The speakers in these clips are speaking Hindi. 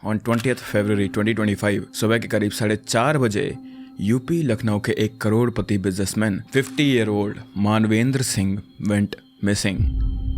ऑन 20th फरवरी 2025 सुबह के करीब 4:30 बजे यूपी लखनऊ के एक करोड़पति businessman 50 year old Manvendra Singh went missing.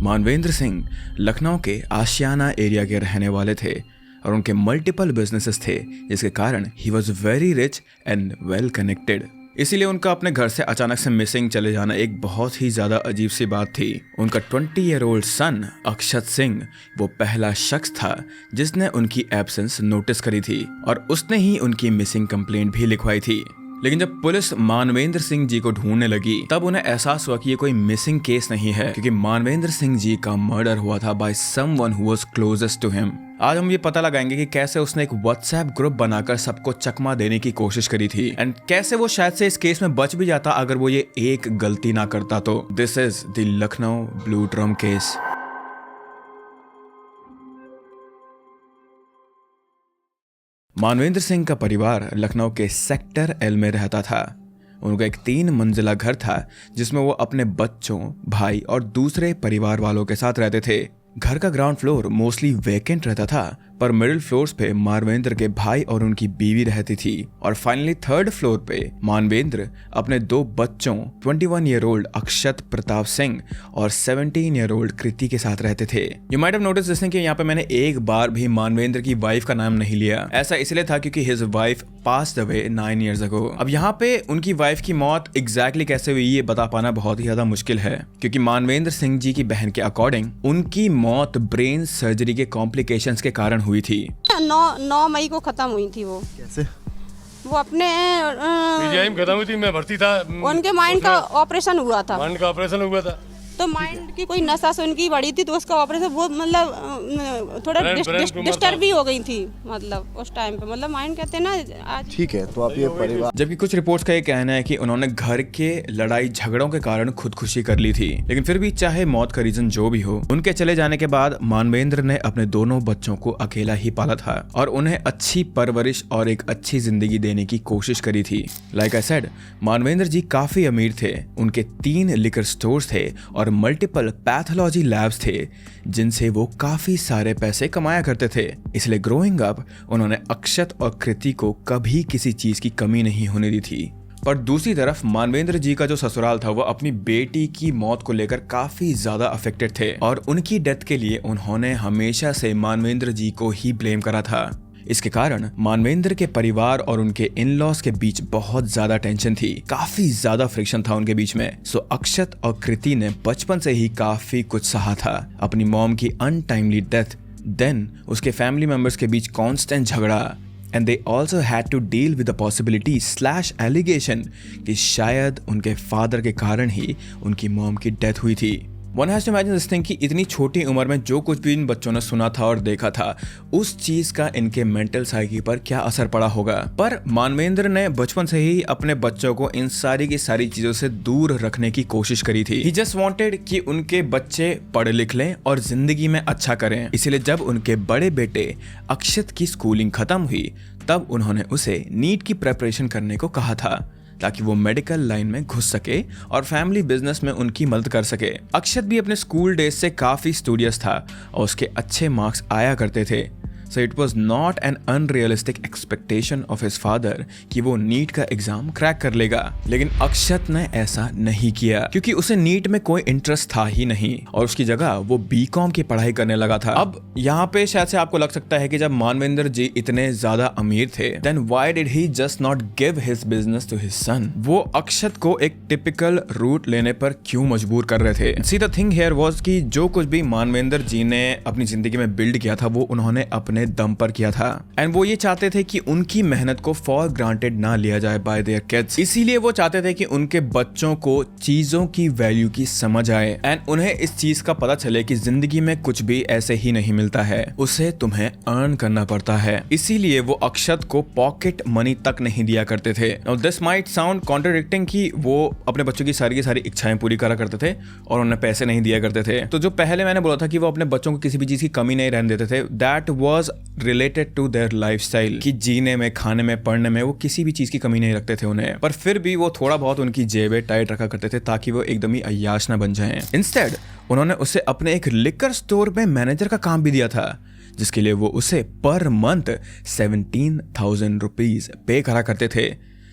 Manvendra Singh Lucknow के आशियाना एरिया के रहने वाले थे और उनके मल्टीपल बिजनेसेस थे, जिसके कारण he was very rich and well connected. इसीलिए उनका अपने घर से अचानक से मिसिंग चले जाना एक बहुत ही ज्यादा अजीब सी बात थी। उनका 20 ईयर ओल्ड सन अक्षत सिंह वो पहला शख्स था जिसने उनकी एब्सेंस नोटिस करी थी और उसने ही उनकी मिसिंग कंप्लेंट भी लिखवाई थी। लेकिन जब पुलिस मानवेंद्र सिंह जी को ढूंढने लगी तब उन्हें एहसास हुआ कि ये कोई मिसिंग केस नहीं है, क्योंकि मानवेंद्र सिंह जी का मर्डर हुआ था by someone who was closest to him. आज हम ये पता लगाएंगे कि कैसे उसने एक व्हाट्सएप ग्रुप बनाकर सबको चकमा देने की कोशिश करी थी एंड कैसे वो शायद से इस केस में बच भी जाता अगर वो ये एक गलती ना करता तो। This is the Lucknow blue drum case. Manvendra Singh का परिवार लखनऊ के सेक्टर एल में रहता था। उनका एक 3 मंजिला घर था जिसमें वो अपने बच्चों, भाई और दूसरे परिवार वालों के साथ रहते थे। घर का ग्राउंड फ्लोर मोस्टली वेकेंट रहता था, पर मिडिल फ्लोर्स पे मानवेंद्र के भाई और उनकी बीवी रहती थी और फाइनली 3rd फ्लोर पे मानवेंद्र अपने 2 बच्चों 21 ईयर ओल्ड अक्षत प्रताप सिंह और 17 ईयर ओल्ड कृति के साथ रहते थे। You might have notice this कि यहाँ पे मैंने एक बार भी मानवेंद्र की वाइफ का नाम नहीं लिया। ऐसा इसलिए था क्योंकि his wife passed away 9 years ago। अब यहाँ पे उनकी वाइफ की मौत एग्जैक्टली कैसे हुई ये बता पाना बहुत ही ज्यादा मुश्किल है, क्योंकि मानवेंद्र सिंह जी की बहन के अकॉर्डिंग उनकी मौत ब्रेन सर्जरी के कॉम्प्लिकेशंस के कारण हुई थी। 9 मई को खत्म हुई थी। वो कैसे? वो अपने पीजीआई में खत्म हुई थी, मैं भर्ती था। उनके माइंड का ऑपरेशन हुआ था। माइंड का ऑपरेशन हुआ था तो माइंड की कोई नसा से उनकी बड़ी थी तो उसका ऑपरेशन वो मतलब थोड़ा डिस्टर्ब भी हो गई थी, मतलब उस टाइम पे, मतलब माइंड कहते हैं ना आज। ठीक है, तो आप ये परिवार। जबकि कुछ रिपोर्ट्स का ये कहना है कि उन्होंने घर के लड़ाई झगड़ों के कारण खुदकुशी कर ली थी। लेकिन फिर भी चाहे मौत का रीजन जो भी हो, उनके चले जाने के बाद मानवेंद्र ने अपने दोनों बच्चों को अकेला ही पाला था और उन्हें अच्छी परवरिश और एक अच्छी जिंदगी देने की कोशिश करी थी। लाइक आई सेड, मानवेंद्र जी काफी अमीर थे। उनके 3 लिकर स्टोर्स थे और मल्टीपल पैथोलॉजी लैब्स थे जिनसे वो काफी सारे पैसे कमाया करते थे। इसलिए ग्रोइंग अप उन्होंने अक्षत और कृति को कभी किसी चीज की कमी नहीं होने दी थी। पर दूसरी तरफ मानवेंद्र जी का जो ससुराल था वो अपनी बेटी की मौत को लेकर काफी ज्यादा अफेक्टेड थे और उनकी डेथ के लिए उन्होंने हमेशा से मानवेंद्र जी को ही ब्लेम करा था। इसके कारण मानवेंद्र के परिवार और उनके इन-लॉज के बीच बहुत ज्यादा टेंशन थी, काफी ज्यादा फ्रिक्शन था उनके बीच में। सो अक्षत और कृति ने बचपन से ही काफी कुछ सहा था। अपनी मॉम की अनटाइमली डेथ, देन उसके फैमिली मेंबर्स के बीच कांस्टेंट झगड़ा, and they also had to deal with the possibility / allegation कि शायद उनके फादर के कारण ही उनकी मॉम की डेथ हुई थी। One has to imagine this thing कि इतनी छोटी उम्र में जो कुछ भी इन बच्चों ने सुना था और देखा था, उस चीज का इनके मेंटल साइकी पर क्या असर पड़ा होगा। पर मानवेंद्र ने बचपन से ही अपने बच्चों को इन सारी की सारी चीजों से दूर रखने की कोशिश करी थी। ही जस्ट वांटेड कि उनके बच्चे पढ़ लिख लें और जिंदगी में अच्छा करें। इसलिए जब उनके बड़े बेटे अक्षत की स्कूलिंग खत्म हुई तब उन्होंने उसे नीट की प्रिपरेशन करने को कहा था ताकि वो मेडिकल लाइन में घुस सके और फैमिली बिजनेस में उनकी मदद कर सके। अक्षत भी अपने स्कूल डेज से काफी स्टूडियस था और उसके अच्छे मार्क्स आया करते थे। So it was not an unrealistic expectation of his father कि वो नीट का एग्जाम क्रैक कर लेगा। लेकिन अक्षत ने ऐसा नहीं किया क्योंकि उसे नीट में कोई इंटरेस्ट था ही नहीं और उसकी जगह वो बीकॉम की पढ़ाई करने लगा था। अब यहाँ पे शायद से आपको लग सकता है कि जब मानवेंद्र जी इतने ज्यादा अमीर थे, then why did he just not give his business to his son? वो अक्षत को एक टिपिकल रूट लेने पर क्यों मजबूर कर रहे थे? See the thing here was कि जो कुछ भी मानवेंद्र जी ने अपनी जिंदगी में बिल्ड किया था वो उन्होंने अपने दम पर किया था एंड वो ये चाहते थे कि उनकी मेहनत को फॉर ग्रांटेड ना लिया जाए बाय देयर किड्स। इसीलिए वो चाहते थे कि उनके बच्चों को चीजों की वैल्यू की समझ आए एंड उन्हें इस चीज का पता चले कि जिंदगी में कुछ भी ऐसे ही नहीं मिलता है, उसे तुम्हें अर्न करना पड़ता है। इसीलिए वो अक्षत को पॉकेट मनी तक नहीं दिया करते थे। Now this might sound contradicting कि वो अपने बच्चों की सारी इच्छाएं पूरी करा करते थे और उन्हें पैसे नहीं दिया करते थे। तो जो पहले मैंने बोला था कि वो अपने बच्चों को किसी भी चीज की कमी नहीं रहने देते थे, that was related to their lifestyle कि जीने में, खाने में, पढ़ने में वो किसी भी चीज की कमी नहीं रखते थे उन्हें। पर फिर भी वो थोड़ा बहुत उनकी जेबें टाइट रखा करते थे ताकि वो एकदम ही अय्याश ना बन जाएं। इंस्टेड उन्होंने उसे अपने एक लिकर स्टोर में मैनेजर का काम भी दिया था जिसके लिए वो उसे पर मंथ 17,000 रुपीज पे करा करते थे।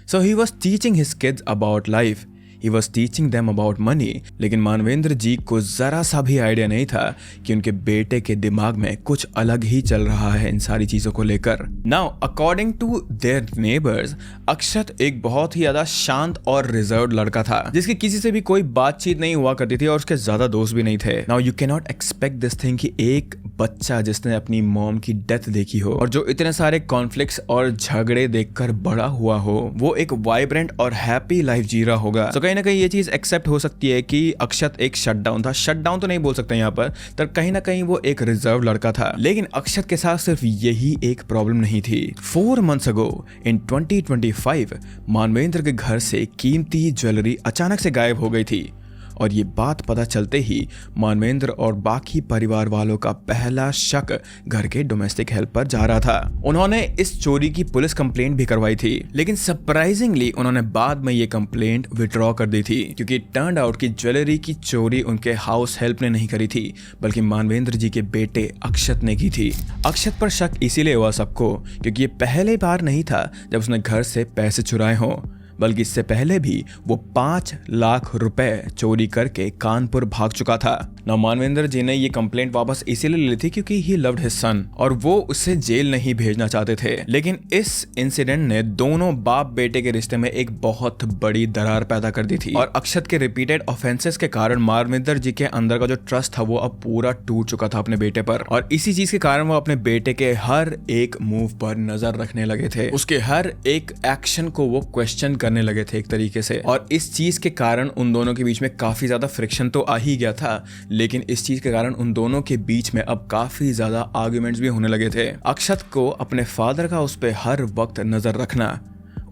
So he was teaching his kids about life, he was teaching them about money. लेकिन मानवेंद्र जी को जरा सा भी आइडिया नहीं था कि उनके बेटे के दिमाग में कुछ अलग ही चल रहा है इन सारी चीजों को लेकर। Now according to their neighbours, Akshat एक बहुत ही ज्यादा शांत और रिजर्व्ड लड़का था, जिसकी किसी से भी कोई बातचीत नहीं हुआ करती थी और उसके ज्यादा दोस्त भी नहीं थे। Now you can not expect this thing कि एक बच्चा जिसने अपनी मॉम की डेथ देखी हो और जो इतने सारे कॉन्फ्लिक्ट्स और झगड़े देखकर बड़ा हुआ हो, वो एक वाइब्रेंट और हैप्पी लाइफ जी रहा होगा। तो कहीं ना कहीं ये चीज एक्सेप्ट हो सकती है कि अक्षत एक शटडाउन था। शटडाउन तो नहीं बोल सकते यहाँ पर कहीं ना कहीं वो एक रिजर्व लड़का था। लेकिन अक्षत के साथ सिर्फ यही एक प्रॉब्लम नहीं थी। 4 months ago इन 2025 मानवेंद्र के घर से कीमती ज्वेलरी अचानक से गायब हो गई थी और ये बात पता चलते ही मानवेंद्र और बाकी परिवार वालों का पहला शक घर के डोमेस्टिक हेल्प पर जा रहा था। उन्होंने इस चोरी की पुलिस कंप्लेंट भी करवाई थी, लेकिन सरप्राइजिंगली उन्होंने बाद में ये कंप्लेंट विड्रॉ कर दी थी, क्योंकि टर्न्ड आउट कि ज्वेलरी की चोरी उनके हाउस हेल्प ने नहीं करी थी, बल्कि मानवेंद्र जी के बेटे अक्षत ने की थी। अक्षत पर शक इसीलिए हुआ सबको क्योंकि ये पहले बार नहीं था जब उसने घर से पैसे चुराए हों, बल्कि इससे पहले भी वो 5 लाख रुपए चोरी करके कानपुर भाग चुका था। ना मानवेंद्र जी ने ये कंप्लेंट वापस इसीलिए ली थी क्योंकि ही लव्ड हिज सन और वो उसे जेल नहीं भेजना चाहते थे। लेकिन इस इंसिडेंट ने दोनों बाप बेटे के रिश्ते में एक बहुत बड़ी दरार पैदा कर दी थी और अक्षत के रिपीटेड ऑफेंसेस के कारण मानवेंद्र जी के अंदर का जो ट्रस्ट था वो अब पूरा टूट चुका था अपने बेटे पर, और इसी चीज के कारण वो अपने बेटे के हर एक मूव पर नजर रखने लगे थे। उसके हर एक एक्शन को वो क्वेश्चन करने लगे थे एक तरीके से, और इस चीज के कारण उन दोनों के बीच में काफी ज्यादा फ्रिक्शन तो आ ही गया था, लेकिन इस चीज के कारण उन दोनों के बीच में अब काफी ज्यादा आर्ग्यूमेंट्स भी होने लगे थे। अक्षत को अपने फादर का उस पे हर वक्त नजर रखना,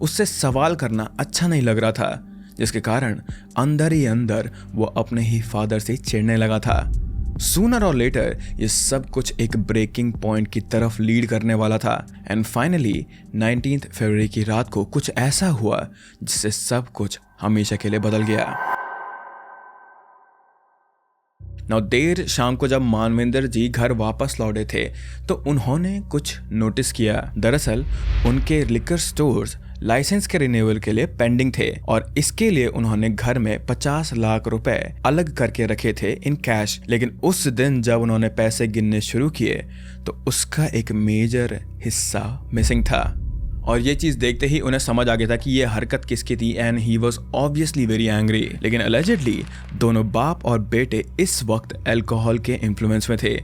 उससे सवाल करना अच्छा नहीं लग रहा था, जिसके कारण अंदर ही अंदर वो अपने ही फादर से चिढ़ने लगा था। सूनर और लेटर ये सब कुछ एक ब्रेकिंग पॉइंट की तरफ लीड करने वाला था एंड फाइनली 19 फरवरी की रात को कुछ ऐसा हुआ जिससे सब कुछ हमेशा के लिए बदल गया। नाउ देर शाम को जब मानवेंद्र जी घर वापस लौटे थे तो उन्होंने कुछ नोटिस किया। दरअसल उनके लिकर स्टोर्स लाइसेंस के रिन्यूअल के लिए पेंडिंग थे और इसके लिए उन्होंने घर में 50 लाख रुपए अलग करके रखे थे इन कैश। लेकिन उस दिन जब उन्होंने पैसे गिनने शुरू किए तो उसका एक मेजर हिस्सा मिसिंग था और ये चीज देखते ही उन्हें समझ आ गया था कि ये हरकत किसकी थी and he was obviously very angry. लेकिन अलेजिडली दोनों बाप और बेटे इस वक्त अल्कोहल के इन्फ्लुएंस में थे,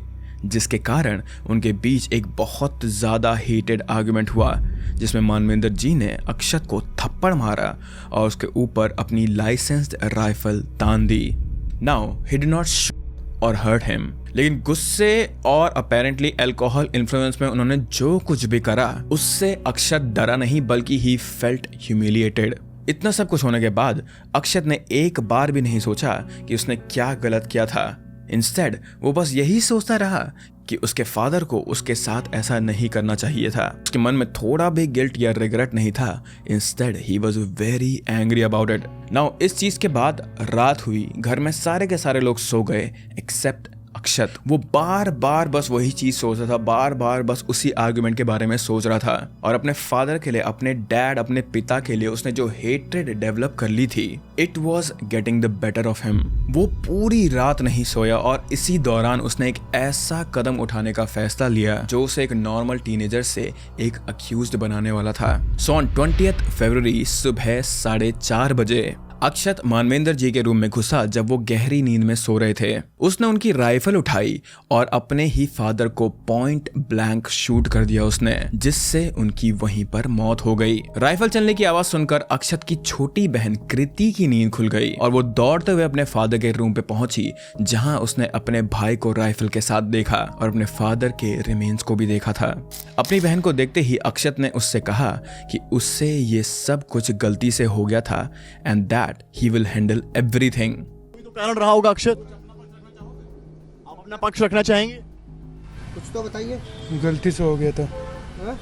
जिसके कारण उनके बीच एक बहुत ज्यादा हीटेड आर्गुमेंट हुआ जिसमें मानवेंद्र जी ने अक्षत को थप्पड़ मारा और उसके ऊपर अपनी लाइसेंस्ड राइफल तान दी। Now he did not shoot और हर्ट हिम, लेकिन गुस्से और अपेरेंटली अल्कोहल इन्फ्लुएंस में उन्होंने जो कुछ भी करा उससे अक्षत डरा नहीं बल्कि ही फेल्ट ह्यूमिलिएटेड। इतना सब कुछ होने के बाद अक्षत ने एक बार भी नहीं सोचा कि उसने क्या गलत किया था। इंस्टेड वो बस यही सोचता रहा कि उसके फादर को उसके साथ ऐसा नहीं करना चाहिए था। उसके मन में थोड़ा भी गिल्ट या रिग्रेट नहीं था। Instead he was very angry about it. Now इस चीज के बाद रात हुई, घर में सारे के सारे लोग सो गए एक्सेप्ट अक्षत। वो बार बार बस वही चीज सोच रहा था, बार बार बस उसी आर्गुमेंट के बारे में सोच रहा था और अपने फादर के लिए, अपने डैड, अपने पिता के लिए उसने जो हेट्रेड डेवलप कर ली थी, it was getting the better of him. वो पूरी रात नहीं सोया और इसी दौरान उसने एक ऐसा कदम उठाने का फैसला लिया जो उसे एक नॉर्मल टीनेजर से एक अक्यूज्ड बनाने वाला था। सो ऑन 20 फरवरी सुबह 4:30 बजे अक्षत मानवेंद्र जी के रूम में घुसा जब वो गहरी नींद में सो रहे थे। उसने उनकी राइफल उठाई और अपने ही फादर को पॉइंट ब्लैंक शूट कर दिया उसने, जिससे उनकी वहीं पर मौत हो गई। राइफल चलने की आवाज सुनकर अक्षत की छोटी बहन कृति की नींद खुल गई और वो दौड़ते हुए अपने फादर के रूम पे पहुंची, जहां उसने अपने भाई को राइफल के साथ देखा और अपने फादर के रिमेन्स को भी देखा था। अपनी बहन को देखते ही अक्षत ने उससे कहा कि उससे ये सब कुछ गलती से हो गया था and that he will handle everything। तो कारण रहा होगा अक्षत, आप अपना पक्ष रखना चाहेंगे? कुछ तो बताइए। गलती से हो गया था। हाँ?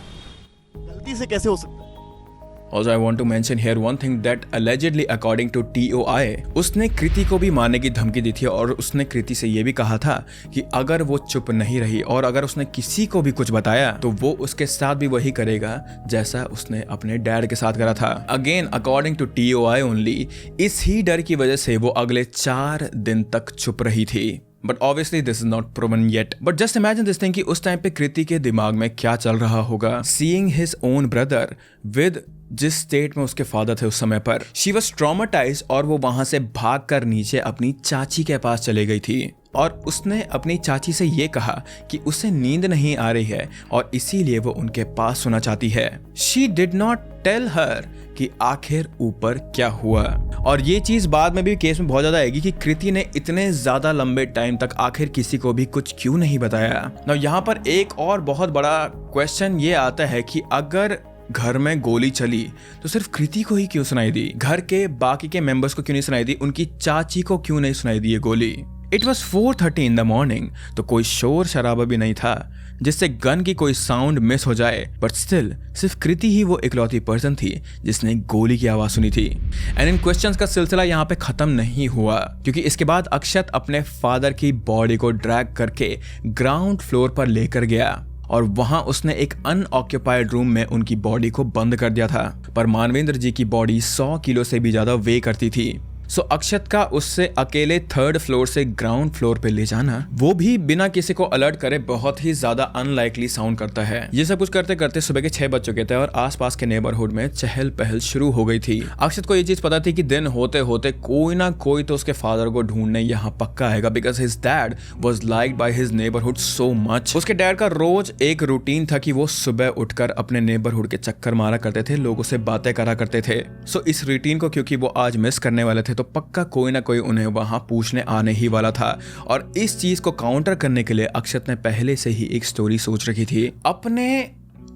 गलती से कैसे हो सकता है? Also, I want to mention here one thing that allegedly according to TOI, उसने कृति को भी मारने की धमकी दी थी और उसने कृति से ये भी कहा था कि अगर वो चुप नहीं रही और अगर उसने किसी को भी कुछ बताया तो वो उसके साथ भी वही करेगा जैसा उसने अपने डैड के साथ करा था। Again according to TOI only, इस ही डर की वजह से वो अगले 4 दिन तक चुप रही थी। But obviously this is not proven yet. But just imagine this thing कि उस टाइम पे कृति के दिमाग में क्या चल रहा होगा। Seeing his own brother with जिस स्टेट में उसके फादर थे उस समय पर, शी वॉज ट्रॉमेटाइज्ड और वो वहां से भागकर नीचे अपनी चाची के पास चले गई थी और उसने अपनी चाची से ये कहा कि उसे नींद नहीं आ रही है और इसीलिए वो उनके पास सोना चाहती है। She did not tell her कि आखिर ऊपर क्या हुआ। और ये चीज बाद में भी केस में बहुत ज्यादा आएगी कि कृति ने इतने ज्यादा लंबे टाइम तक आखिर किसी को भी कुछ क्यों नहीं बताया। ना यहाँ पर एक और बहुत बड़ा क्वेश्चन ये आता है कि अगर घर में गोली चली तो सिर्फ कृति को ही क्यों सुनाई दी, घर के बाकी के मेंबर्स को क्यों नहीं सुनाई दी, उनकी चाची को क्यों नहीं सुनाई दी ये गोली। It was 4:30 in the morning, तो कोई शोर शराबा भी नहीं था जिससे गन की कोई साउंड मिस हो जाए, बट स्टिल सिर्फ कृति ही वो इकलौती पर्सन थी जिसने गोली की आवाज सुनी थी। एंड इन क्वेश्चंस का सिलसिला यहाँ पे खत्म नहीं हुआ क्योंकि इसके बाद अक्षत अपने फादर की बॉडी को ड्रैग करके ग्राउंड फ्लोर पर लेकर गया और वहां उसने एक अनऑक्यूपाइड रूम में उनकी बॉडी को बंद कर दिया था। पर मानवेंद्र जी की बॉडी 100 किलो से भी ज्यादा वेट करती थी। सो अक्षत का उससे अकेले 3rd फ्लोर से ग्राउंड फ्लोर पे ले जाना, वो भी बिना किसी को अलर्ट करे, बहुत ही ज्यादा अनलाइकली साउंड करता है। ये सब कुछ करते करते सुबह के 6 बज चुके थे और आसपास के नेबरहुड में चहल पहल शुरू हो गई थी। अक्षत को ये चीज पता थी कि दिन होते होते कोई ना कोई तो उसके फादर को ढूंढने यहाँ पक्का आएगा, because his dad was liked by his neighbourhood so much. उसके डैड का रोज एक रूटीन था कि वो सुबह उठकर अपने नेबरहुड के चक्कर मारा करते थे, लोगों से बातें करा करते थे। सो इस रूटीन को क्योंकि वो आज मिस करने वाले थे तो पक्का कोई ना कोई उन्हें वहां पूछने आने ही वाला था। और इस चीज को काउंटर करने के लिए अक्षत ने पहले से ही एक स्टोरी सोच रखी थी। अपने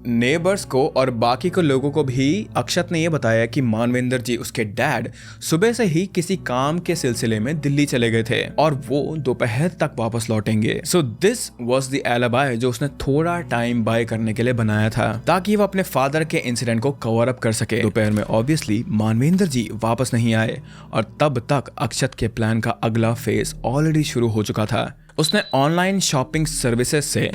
नेबर्स को और बाकी को लोगों को भी अक्षत ने यह बताया कि मानवेंद्र जी, उसके डैड, सुबह से ही किसी काम के सिलसिले में दिल्ली चले गए थे और वो दोपहर तक वापस लौटेंगे। So this was the alibi जो उसने थोड़ा टाइम बाय करने के लिए बनाया था ताकि वो अपने फादर के इंसिडेंट को कवर अप कर सके। दोपहर में ऑब्वियसली मानवेंद्र जी वापस नहीं आए और तब तक अक्षत के प्लान का अगला फेज ऑलरेडी शुरू हो चुका था। उसने ऑनलाइन शॉपिंग सर्विसेज से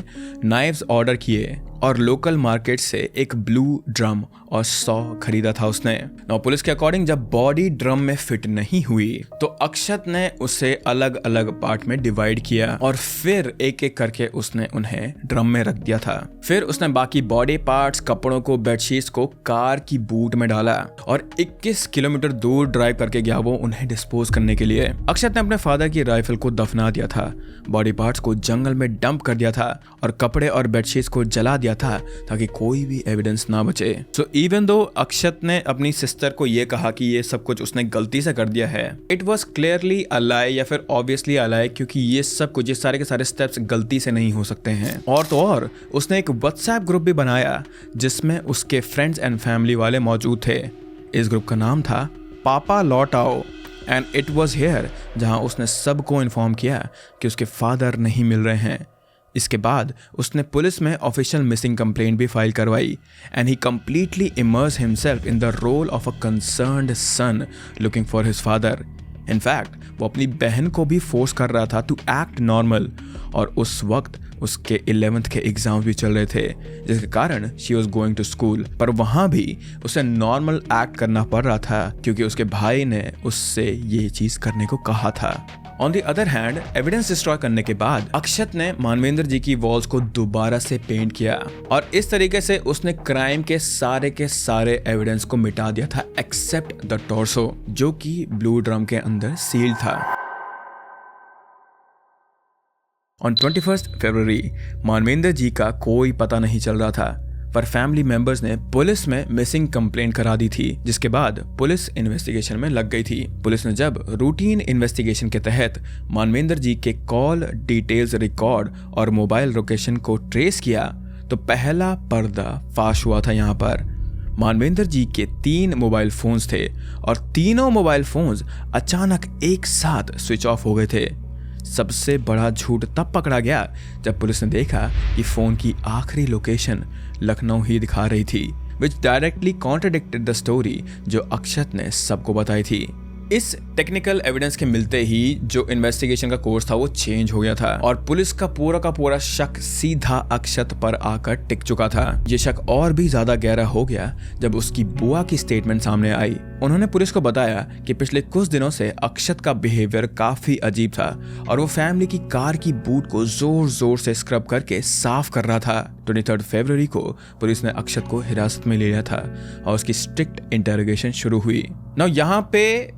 नाइफ्स ऑर्डर किए और लोकल मार्केट से एक ब्लू ड्रम और 100 खरीदा था उसने। नौ पुलिस के अकॉर्डिंग जब बॉडी ड्रम में फिट नहीं हुई तो अक्षत ने उसे अलग अलग पार्ट में डिवाइड किया और फिर एक एक करके उसने उन्हें ड्रम में रख दिया था। फिर उसने बाकी बॉडी पार्ट्स, कपड़ों को, बेडशीट्स को कार की बूट में डाला और 21 किलोमीटर दूर ड्राइव करके गया वो उन्हें डिस्पोज करने के लिए। अक्षत ने अपने फादर की राइफल को दफना दिया था, बॉडी पार्ट्स को जंगल में डंप कर दिया था और कपड़े और बेडशीट्स को जला दिया था ताकि कोई भी एविडेंस ना बचे। सो इवन दो अक्षत ने अपनी सिस्टर को ये कहा कि ये सब कुछ उसने गलती से कर दिया है, इट वाज क्लियरली अ लाई या फिर ऑब्वियसली अ लाई, क्योंकि ये सब कुछ, ये सारे के सारे स्टेप्स गलती से नहीं हो सकते हैं। और तो और उसने एक व्हाट्सएप ग्रुप भी बनाया जिसमें उसके फ्रेंड्स एंड फैमिली वाले मौजूद थे। इस ग्रुप का नाम था पापा लौट आओ एंड इट वॉज हेयर, जहां उसने सबको इन्फॉर्म किया कि उसके फादर नहीं मिल रहे हैं। इसके बाद उसने पुलिस में ऑफिशियल मिसिंग कंप्लेंट भी फाइल करवाई and he completely immerse himself in the role of a concerned son looking for his father. In fact वो अपनी बहन को भी फोर्स कर रहा था टू एक्ट नॉर्मल और उस वक्त उसके 11th के एग्जाम्स भी चल रहे थे जिसके कारण she was going to school, पर वहाँ भी उसे नॉर्मल एक्ट करना पड़ रहा था क्योंकि उसके भाई ने उससे ये चीज़ करने को कहा था। On the other hand evidence destroy करने के बाद अक्षत ने मानवेंद्र जी की वॉल्स को दोबारा से पेंट किया और इस तरीके से उसने क्राइम के सारे एविडेंस को मिटा दिया था एक्सेप्ट द टॉर्सो जो कि ब्लू ड्रम के अंदर सील्ड था। ऑन 21 फरवरी मानवेंद्र जी का कोई पता नहीं चल रहा था, पर फैमिली मेंबर्स ने पुलिस में मिसिंग कंप्लेंट करा दी थी, जिसके बाद पुलिस इन्वेस्टिगेशन में लग गई थी। पुलिस ने जब रूटीन इन्वेस्टिगेशन के तहत मानवेंद्र जी के कॉल डिटेल्स रिकॉर्ड और मोबाइल लोकेशन को ट्रेस किया तो पहला पर्दा फाश हुआ था। यहाँ पर मानवेंद्र जी के 3 मोबाइल फोन्स थे और तीनों मोबाइल फोन्स अचानक एक साथ स्विच ऑफ हो गए थे। सबसे बड़ा झूठ तब पकड़ा गया जब पुलिस ने देखा कि फोन की आखिरी लोकेशन लखनऊ ही दिखा रही थी, which directly contradicted the story जो अक्षत ने सबको बताई थी। इस टेक्निकल एविडेंस के मिलते ही जो इन्वेस्टिगेशन का कोर्स था वो चेंज हो गया था और पुलिस का पूरा शक सीधा अक्षत पर आकर टिक चुका था। ये शक और भी ज्यादा गहरा हो गया जब उसकी बुआ की स्टेटमेंट सामने आई। उन्होंने पुलिस को बताया कि पिछले कुछ दिनों से अक्षत का बिहेवियर काफी अजीब था और वो फैमिली की कार की बूट को जोर से स्क्रब करके साफ कर रहा था। 23 फरवरी को पुलिस ने अक्षत को हिरासत में ले लिया था और उसकी स्ट्रिक्ट इंटरोगेशन शुरू हुई। नाउ यहाँ पे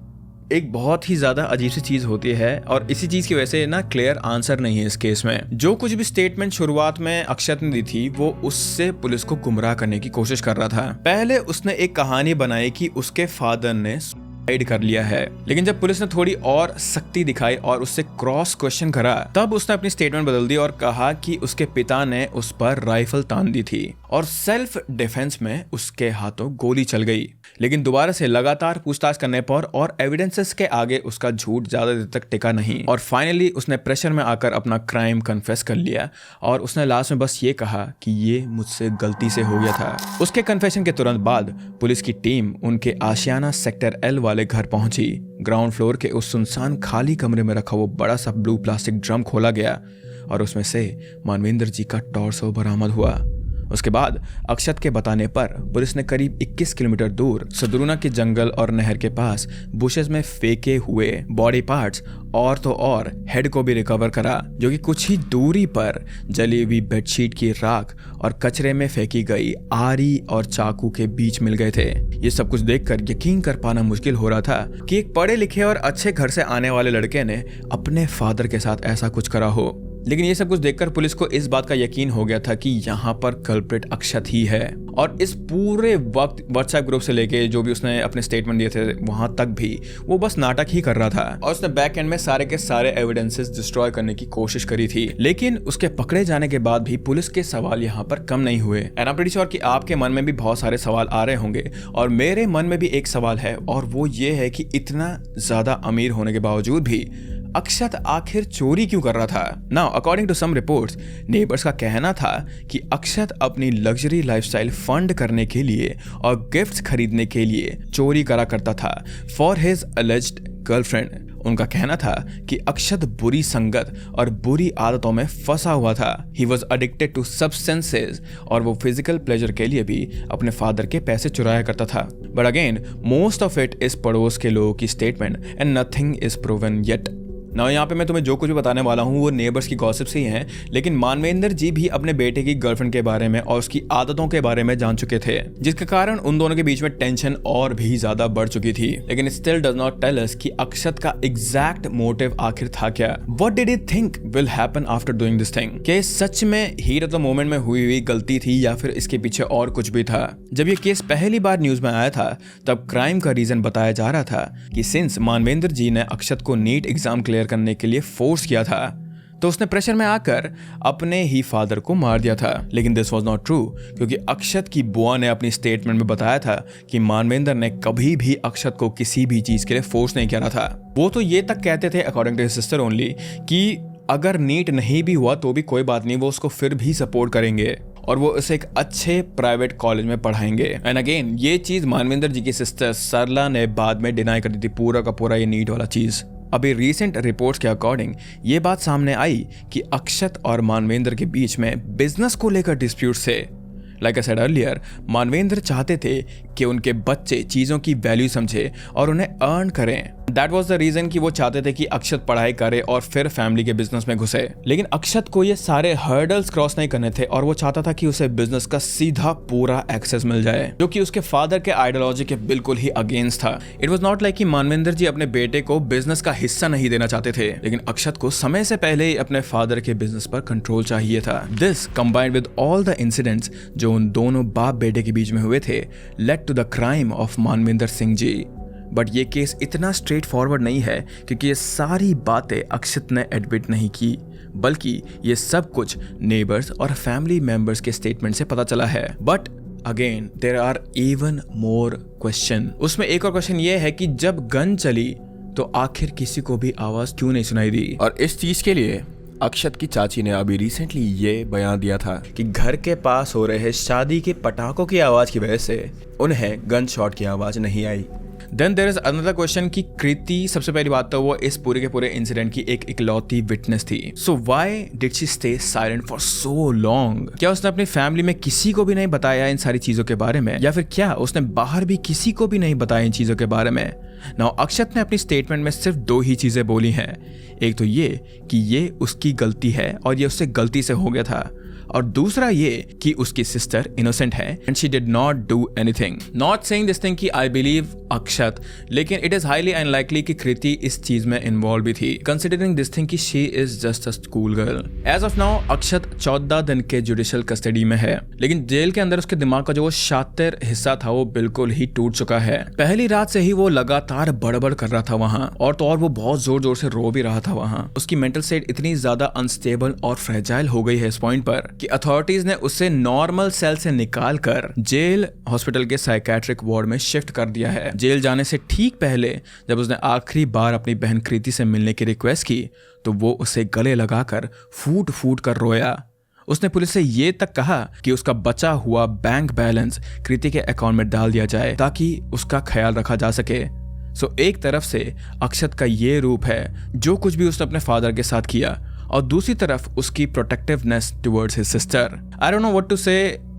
एक बहुत ही ज्यादा अजीब सी चीज होती है और इसी चीज की वजह से ना क्लियर आंसर नहीं है इस केस में। जो कुछ भी स्टेटमेंट शुरुआत में अक्षत ने दी थी वो उससे पुलिस को गुमराह करने की कोशिश कर रहा था। पहले उसने एक कहानी बनाई कि उसके फादर ने सुसाइड कर लिया है, लेकिन जब पुलिस ने थोड़ी और सख्ती दिखाई और उससे क्रॉस क्वेश्चन करा तब उसने अपनी स्टेटमेंट बदल दी और कहा कि उसके पिता ने उस पर राइफल तान दी थी और सेल्फ डिफेंस में उसके हाथों गोली चल गई। लेकिन दोबारा से लगातार पूछताछ करने पर और एविडेंसेस के आगे उसका झूठ ज्यादा देर तक टिका नहीं और फाइनली उसने प्रेशर में आकर अपना क्राइम कन्फेस कर लिया और उसने लास्ट में बस ये कहा कि ये मुझसे गलती से हो गया था। उसके कन्फेशन के तुरंत बाद पुलिस की टीम उनके आशियाना सेक्टर एल वाले घर पहुंची। ग्राउंड फ्लोर के उस सुनसान खाली कमरे में रखा वो बड़ा सा ब्लू प्लास्टिक ड्रम खोला गया और उसमें से मानवेंद्र जी का टॉर्सो बरामद हुआ। उसके बाद अक्षत के बताने पर पुलिस ने करीब 21 किलोमीटर दूर सदरुना के जंगल और नहर के पास बुशेस में फेंके हुए बॉडी पार्ट्स और तो और हेड को भी रिकवर करा, जो कि कुछ ही दूरी पर जली हुई बेडशीट की राख और कचरे में फेंकी गई आरी और चाकू के बीच मिल गए थे। ये सब कुछ देखकर यकीन कर पाना मुश्किल हो रहा था कि एक पढ़े लिखे और अच्छे घर से आने वाले लड़के ने अपने फादर के साथ ऐसा कुछ करा हो। लेकिन ये सब कुछ देखकर पुलिस को इस बात का यकीन हो गया था कि यहाँ पर कल्प्रिट अक्षत ही है और इस पूरे वक्त व्हाट्सएप ग्रुप से लेके जो भी उसने अपने स्टेटमेंट दिए थे वहां तक भी वो बस नाटक ही कर रहा था और उसने बैक एंड में सारे के सारे एविडेंसेस डिस्ट्रॉय करने की कोशिश करी थी। लेकिन उसके पकड़े जाने के बाद भी पुलिस के सवाल यहाँ पर कम नहीं हुए and I am pretty sure कि आपके मन में भी बहुत सारे सवाल आ रहे होंगे और मेरे मन में भी एक सवाल है और वो ये है कि इतना ज्यादा अमीर होने के बावजूद भी अक्षत आखिर चोरी क्यों कर रहा था। Now according to some reports neighbours का कहना था कि अक्षत अपनी लग्जरी लाइफस्टाइल फंड करने के लिए और गिफ्ट्स खरीदने के लिए चोरी करा करता था फॉर हिज अलेज्ड गर्लफ्रेंड। उनका कहना था कि अक्षत बुरी संगत और बुरी आदतों में फंसा हुआ था। He was addicted to substances और वो फिजिकल प्लेजर के लिए भी अपने फादर के पैसे चुराया करता था। But again most of it is पड़ोस के लोगों की statement and nothing is proven yet. ना यहाँ पे मैं तुम्हें जो कुछ भी बताने वाला हूँ वो नेबर्स की गॉसिप्स ही हैं, लेकिन मानवेंद्र जी भी अपने बेटे की गर्लफ्रेंड के बारे में और उसकी आदतों के बारे में जान चुके थे, जिसके कारण उन दोनों के बीच में टेंशन और भी ज्यादा बढ़ चुकी थी। लेकिन still does not tell us कि अक्षत का एग्जैक्ट मोटिव आखिर था क्या। What did he think will happen after doing this thing. क्या सच में हीट ऑफ द मोमेंट में हुई गलती थी या फिर इसके पीछे और कुछ भी था। जब ये केस पहली बार न्यूज में आया था तब क्राइम का रीजन बताया जा रहा था कि सिंस मानवेंद्र जी ने अक्षत को नीट एग्जाम क्लियर करने के लिए फोर्स किया था तो उसने प्रेशर में आकर अपने ही फादर को मार दिया था। लेकिन दिस वाज नॉट ट्रू, क्योंकि अक्षत की बुआ ने अपनी स्टेटमेंट में बताया था कि मानवेंद्र ने कभी भी अक्षत को किसी भी चीज के लिए फोर्स नहीं किया था। वो तो ये तक कहते थे according to his sister only कि अगर नीट नहीं भी हुआ तो भी कोई बात नहीं, वो उसको फिर भी सपोर्ट करेंगे और वो उसे एक अच्छे प्राइवेट कॉलेज में पढ़ाएंगे। एंड अगेन ये चीज मानवेंद्र जी की सिस्टर सरला ने बाद में डिनाई कर दी थी पूरा का पूरा ये नीट वाला चीज। अभी रीसेंट रिपोर्ट्स के अकॉर्डिंग ये बात सामने आई कि अक्षत और मानवेंद्र के बीच में बिजनेस को लेकर डिस्प्यूट्स थे। Like I said earlier, Manvendra चाहते थे कि उनके बच्चे चीज़ों की वैल्यू समझे और उन्हें अर्न करें। दैट वाज द रीजन कि वो चाहते थे कि अक्षत पढ़ाई करे और फिर फैमिली के बिजनेस में घुसे। लेकिन अक्षत को ये सारे हर्डल्स क्रॉस नहीं करने थे और वो चाहता था कि उसे बिजनेस का सीधा पूरा एक्सेस मिल जाए, जो कि उसके फादर के आइडियोलॉजी के बिल्कुल ही अगेंस्ट था। इट वाज नॉट लाइक कि मानवेंद्र जी अपने बेटे को बिजनेस का हिस्सा नहीं देना चाहते थे, लेकिन अक्षत को समय से पहले ही अपने फादर के बिजनेस पर कंट्रोल चाहिए था। This combined with all the incidents जो उन दोनों बाप बेटे के बीच में हुए थे led to the crime of Manvendra Singh ji. But ये केस इतना स्ट्रेट फॉरवर्ड नहीं है, क्योंकि ये सारी बातें अक्षत ने एडमिट नहीं की, बल्कि ये सब कुछ नेबर्स और फैमिली मेंबर्स के स्टेटमेंट से पता चला है। But again there are even more question. उसमें एक और क्वेश्चन ये है कि जब गन चली तो आखिर किसी को भी आवाज क्यों नहीं सुनाई दी। और इस चीज के लिए अक्षत की चाची ने अभी रिसेंटली ये बयान दिया था कि घर के पास हो रहे शादी के पटाखों की आवाज की वजह से उन्हें गन शॉट की आवाज नहीं आई। Then there is another question कि कृति, सबसे पहली बात तो वो इस पूरे के पूरे इंसिडेंट की एक इकलौती विटनेस थी। So why did she stay silent for so long? क्या उसने अपनी फैमिली में किसी को भी नहीं बताया इन सारी चीजों के बारे में, या फिर क्या उसने बाहर भी किसी को भी नहीं बताया इन चीजों के बारे में? नाउ अक्षत ने अपनी स्टेटमेंट में सिर्फ 2 ही चीजें बोली हैं। एक तो ये कि ये उसकी गलती है और ये उससे गलती से हो गया था, और दूसरा ये कि उसकी सिस्टर इनोसेंट है and she did not do anything. Not saying this thing कि आई बिलीव अक्षत, लेकिन इट इज हाईली अनलाइकली कि कृति इस चीज में इन्वॉल्व भी थी, कंसिडरिंग दिस थिंग कि she is just a school girl. As of now Akshat 14 दिन के जुडिशियल कस्टडी में है, लेकिन जेल के अंदर उसके दिमाग का जो वो शातिर हिस्सा था वो बिल्कुल ही टूट चुका है। पहली रात से ही वो लगातार बड़बड़ कर रहा था वहां, और तो और वो बहुत जोर जोर से रो भी रहा था वहां। उसकी मेंटल स्टेट इतनी ज्यादा अनस्टेबल और फ्रेजाइल हो गई है इस पॉइंट पर कि अथॉरिटीज ने उसे नॉर्मल सेल से निकालकर जेल हॉस्पिटल के साइकेट्रिक वार्ड में शिफ्ट कर दिया है। जेल जाने से ठीक पहले जब उसने आखिरी बार अपनी बहन कृति से मिलने की रिक्वेस्ट की तो वो उसे गले लगाकर फूट फूट कर रोया। उसने पुलिस से ये तक कहा कि उसका बचा हुआ बैंक बैलेंस कृति के अकाउंट में डाल दिया जाए ताकि उसका ख्याल रखा जा सके। सो एक तरफ से अक्षत का ये रूप है जो कुछ भी उसने अपने फादर के साथ किया, और दूसरी तरफ उसकी protectiveness towards his sister. I don't know what to say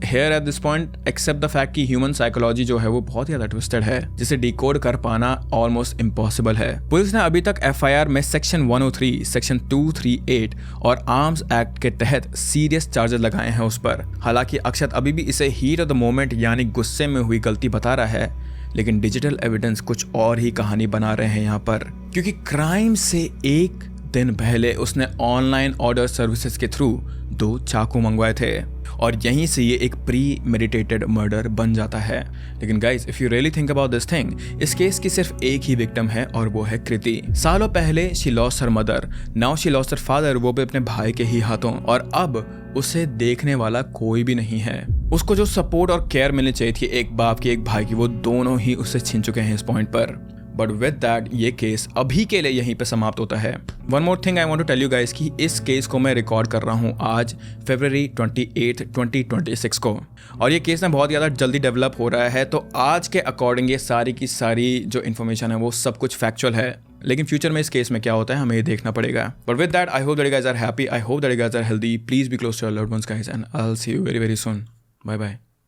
here at this point except the fact कि ह्यूमन साइकोलॉजी जो है वो बहुत ज्यादा ट्विस्टेड है, जिसे डिकोड कर पाना ऑलमोस्ट इम्पॉसिबल है। पुलिस ने अभी तक एफआईआर में सेक्शन 103, सेक्शन 238 और आर्म्स एक्ट के तहत सीरियस चार्जेस लगाए हैं उस पर। हालांकि अक्षत अभी भी इसे हीट ऑफ द मोमेंट यानी गुस्से में हुई गलती बता रहा है, लेकिन डिजिटल एविडेंस कुछ और ही कहानी बना रहे हैं यहाँ पर, क्योंकि क्राइम से एक दिन पहले उसने ऑनलाइन ऑर्डर सर्विसेज के थ्रू 2 चाकू मंगवाए थे, और यहीं से ये एक प्री मेडिटेटेड मर्डर बन जाता है। लेकिन guys, if you really think about this thing, इस केस की सिर्फ एक ही विक्टिम है और वो है कृति। सालों पहले she lost her mother, now she lost her father, वो भी अपने भाई के ही हाथों, और अब उसे देखने वाला कोई भी नहीं है। उसको जो सपोर्ट और केयर मिलनी चाहिए थी एक बाप की एक भाई की, वो दोनों ही उससे छीन चुके हैं इस पॉइंट पर। बट विद दैट ये केस अभी के लिए यहीं पे समाप्त होता है। One more thing I want to tell you guys कि इस केस को मैं रिकॉर्ड कर रहा हूँ आज फरवरी 28, 2026 को, और ये केस ना बहुत ज़्यादा जल्दी डेवलप हो रहा है, तो आज के अकॉर्डिंग ये सारी की सारी जो इन्फॉर्मेशन है वो सब कुछ फैक्चुअल है, लेकिन फ्यूचर में इस केस में क्या होता है हमें ये देखना पड़ेगा। But with that I hope that you guys are happy, I hope that you guys are healthy, please be close to your loved ones guys, and I will see you very very soon. Bye bye.